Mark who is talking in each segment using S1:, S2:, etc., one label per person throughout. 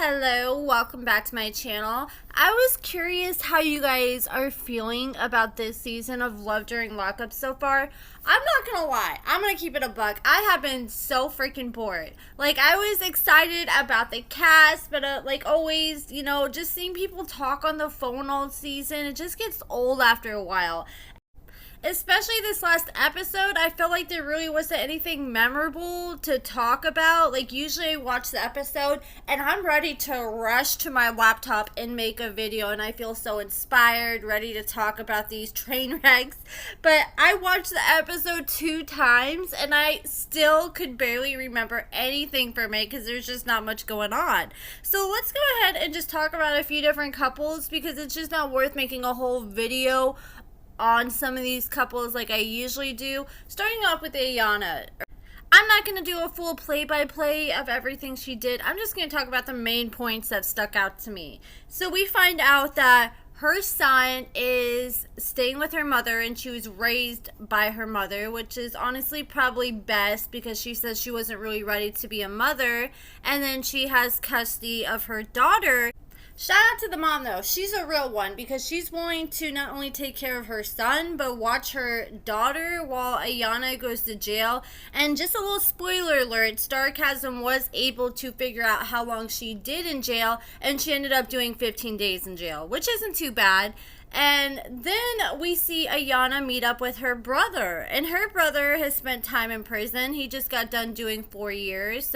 S1: Hello, welcome back to my channel. I was curious how you guys are feeling about this season of Love During Lockup so far. I'm not gonna lie, I'm gonna keep it a buck. I have been so freaking bored. Like, I was excited about the cast, but like always, just seeing people talk on the phone all season, it just gets old after a while. Especially this last episode, I felt like there really wasn't anything memorable to talk about. Like, usually I watch the episode and I'm ready to rush to my laptop and make a video, and I feel so inspired, ready to talk about these train wrecks. But I watched the episode 2 times and I still could barely remember anything from it because there's just not much going on. So let's go ahead and just talk about a few different couples, because it's just not worth making a whole video on some of these couples like I usually do. Starting off with Ayonna. I'm not going to do a full play-by-play of everything she did. I'm just going to talk about the main points that stuck out to me. So we find out that her son is staying with her mother, and she was raised by her mother, which is honestly probably best because she says she wasn't really ready to be a mother. And then she has custody of her daughter. Shout out to the mom, though. She's a real one, because she's willing to not only take care of her son, but watch her daughter while Ayonna goes to jail. And just a little spoiler alert, Sarcasm was able to figure out how long she did in jail, and she ended up doing 15 days in jail, which isn't too bad. And then we see Ayonna meet up with her brother, and her brother has spent time in prison. He just got done doing 4 years.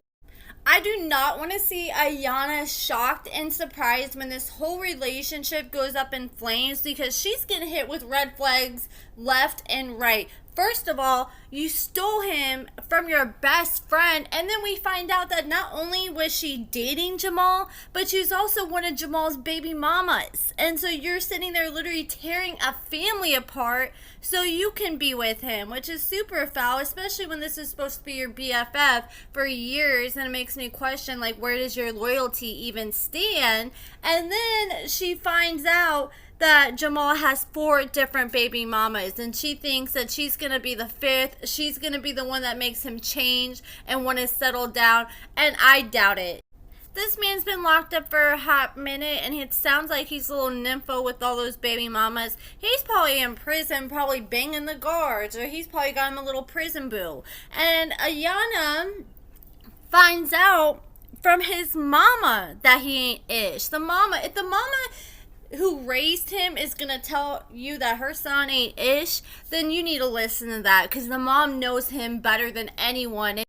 S1: I do not want to see Ayonna shocked and surprised when this whole relationship goes up in flames, because she's getting hit with red flags left and right. First of all, you stole him from your best friend, and then we find out that not only was she dating Jamahl, but she's also one of Jamal's baby mamas. And so you're sitting there literally tearing a family apart so you can be with him, which is super foul, especially when this is supposed to be your BFF for years. And it makes me question, like, where does your loyalty even stand? And then she finds out that Jamahl has 4 different baby mamas, and she thinks that she's going to be the 5th. She's going to be the one that makes him change and want to settle down, and I doubt it. This man's been locked up for a hot minute, and it sounds like he's a little nympho with all those baby mamas. He's probably in prison, probably banging the guards, or he's probably got him a little prison boo. And Ayonna finds out from his mama that he ain't ish. If the mama who raised him is gonna tell you that her son ain't ish, then you need to listen to that, because the mom knows him better than anyone.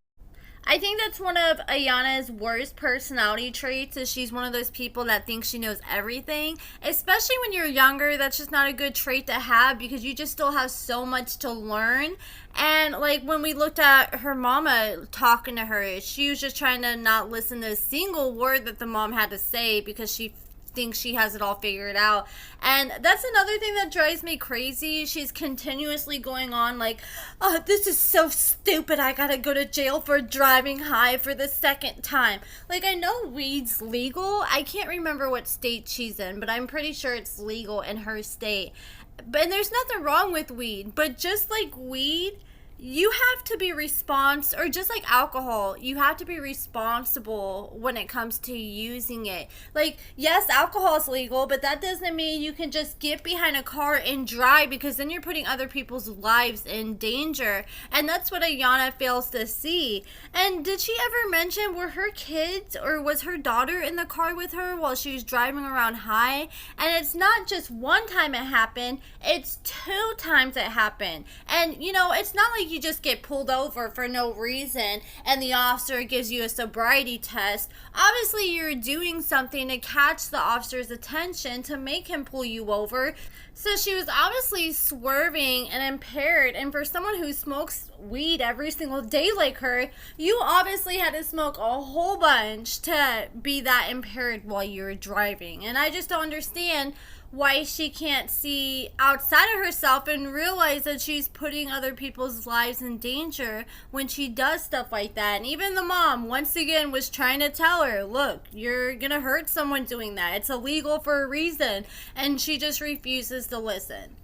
S1: I think that's one of Ayonna's worst personality traits, is she's one of those people that thinks she knows everything. Especially when you're younger, that's just not a good trait to have, because you just still have so much to learn. And like when we looked at her mama talking to her, she was just trying to not listen to a single word that the mom had to say, because she thinks she has it all figured out. And that's another thing that drives me crazy. She's continuously going on like, oh, this is so stupid, I gotta go to jail for driving high for the 2nd time. Like, I know weed's legal. I can't remember what state she's in, but I'm pretty sure it's legal in her state. And there's nothing wrong with weed, but just like weed, you have to be or just like alcohol, you have to be responsible when it comes to using it. Like, yes, alcohol is legal, but that doesn't mean you can just get behind a car and drive, because then you're putting other people's lives in danger. And that's what Ayonna fails to see. And did she ever mention, were her kids or was her daughter in the car with her while she was driving around high? And it's not just one time it happened, it's 2 times it happened. And it's not like you just get pulled over for no reason and the officer gives you a sobriety test. Obviously, you're doing something to catch the officer's attention to make him pull you over. So she was obviously swerving and impaired, and for someone who smokes weed every single day like her, you obviously had to smoke a whole bunch to be that impaired while you were driving. And I just don't understand why she can't see outside of herself and realize that she's putting other people's lives in danger when she does stuff like that. And even the mom, once again, was trying to tell her, look, you're gonna hurt someone doing that. It's illegal for a reason. And she just refuses to listen.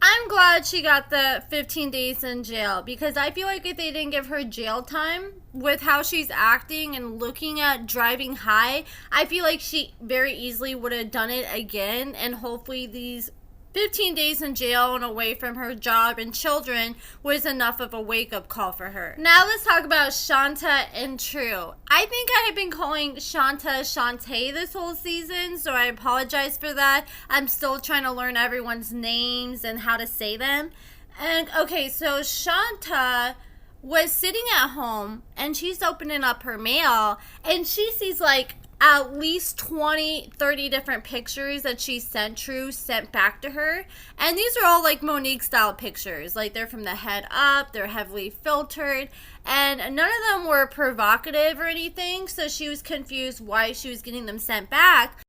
S1: I'm glad she got the 15 days in jail because I feel like if they didn't give her jail time with how she's acting and looking at driving high, I feel like she very easily would have done it again, and hopefully these 15 days in jail and away from her job and children was enough of a wake-up call for her. Now let's talk about Shonta and True. I think I have been calling Shonta Shantae this whole season, so I apologize for that. I'm still trying to learn everyone's names and how to say them. And okay, so Shonta was sitting at home and she's opening up her mail and she sees like at least 20, 30 different pictures that she sent back to her. And these are all like Monique style pictures. Like they're from the head up, they're heavily filtered, and none of them were provocative or anything. So she was confused why she was getting them sent back.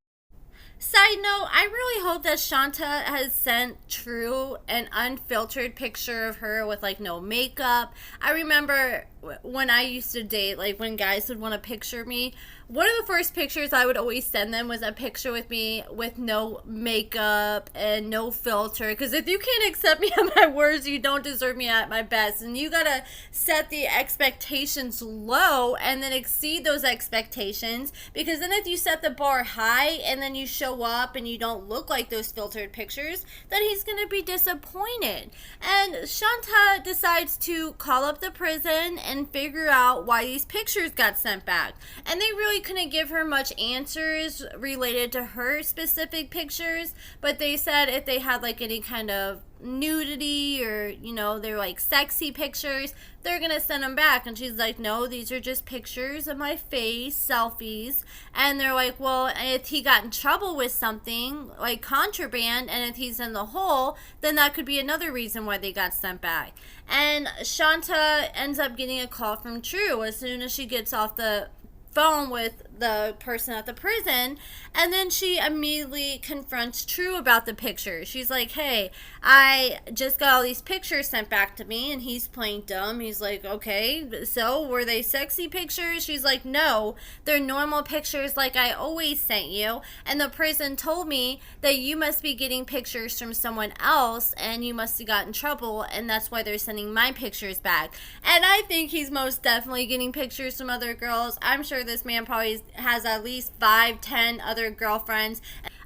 S1: Side note, I really hope that Shonta has sent True an unfiltered picture of her with like no makeup. I remember when I used to date, like when guys would want to picture me, one of the first pictures I would always send them was a picture with me with no makeup and no filter. Because if you can't accept me at my worst, you don't deserve me at my best. And you gotta set the expectations low and then exceed those expectations. Because then if you set the bar high and then you show up and you don't look like those filtered pictures, then he's gonna be disappointed. And Shonta decides to call up the prison and figure out why these pictures got sent back. And they really couldn't give her much answers related to her specific pictures, but they said if they had like any kind of nudity or, you know, they're like sexy pictures, they're gonna send them back. And she's like, no, these are just pictures of my face, selfies. And they're like, well, if he got in trouble with something like contraband and if he's in the hole, then that could be another reason why they got sent back. And Shonta ends up getting a call from True as soon as she gets off the phone with the person at the prison, and then she immediately confronts True about the pictures. She's like, hey, I just got all these pictures sent back to me, and he's playing dumb. He's like, okay, so were they sexy pictures? She's like, no, they're normal pictures like I always sent you, and the prison told me that you must be getting pictures from someone else and you must have gotten in trouble, and that's why they're sending my pictures back. And I think he's most definitely getting pictures from other girls. I'm sure this man probably has at least 5-10 other girlfriends.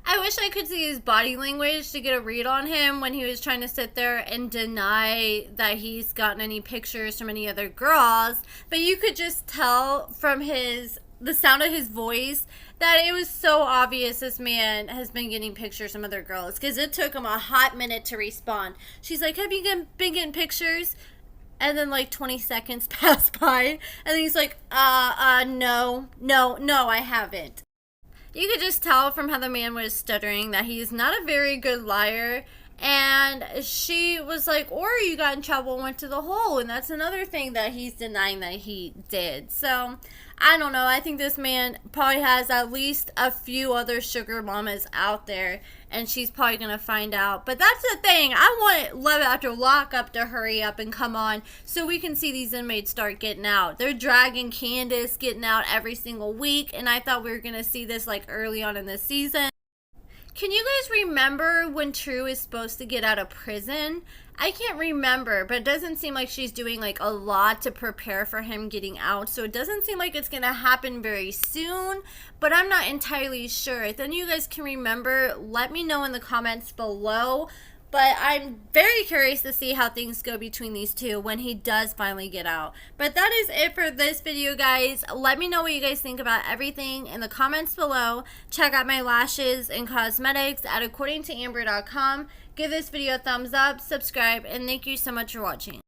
S1: I wish I could see his body language to get a read on him when he was trying to sit there and deny that he's gotten any pictures from any other girls. But you could just tell from the sound of his voice that it was so obvious this man has been getting pictures from other girls, because it took him a hot minute to respond. She's like, have you been getting pictures? And then like 20 seconds pass by, and then he's like, no, I haven't. You could just tell from how the man was stuttering that he's not a very good liar. And she was like, or you got in trouble and went to the hole. And that's another thing that he's denying that he did. So, I don't know. I think this man probably has at least a few other sugar mamas out there. And she's probably going to find out. But that's the thing. I want Love After Lockup to hurry up and come on so we can see these inmates start getting out. They're dragging Candace getting out every single week. And I thought we were going to see this like early on in the season. Can you guys remember when True is supposed to get out of prison? I can't remember, but it doesn't seem like she's doing like a lot to prepare for him getting out. So it doesn't seem like it's going to happen very soon, but I'm not entirely sure. If any of you guys can remember, let me know in the comments below. But I'm very curious to see how things go between these two when he does finally get out. But that is it for this video, guys. Let me know what you guys think about everything in the comments below. Check out my lashes and cosmetics at AccordingtoAmber.com. Give this video a thumbs up, subscribe, and thank you so much for watching.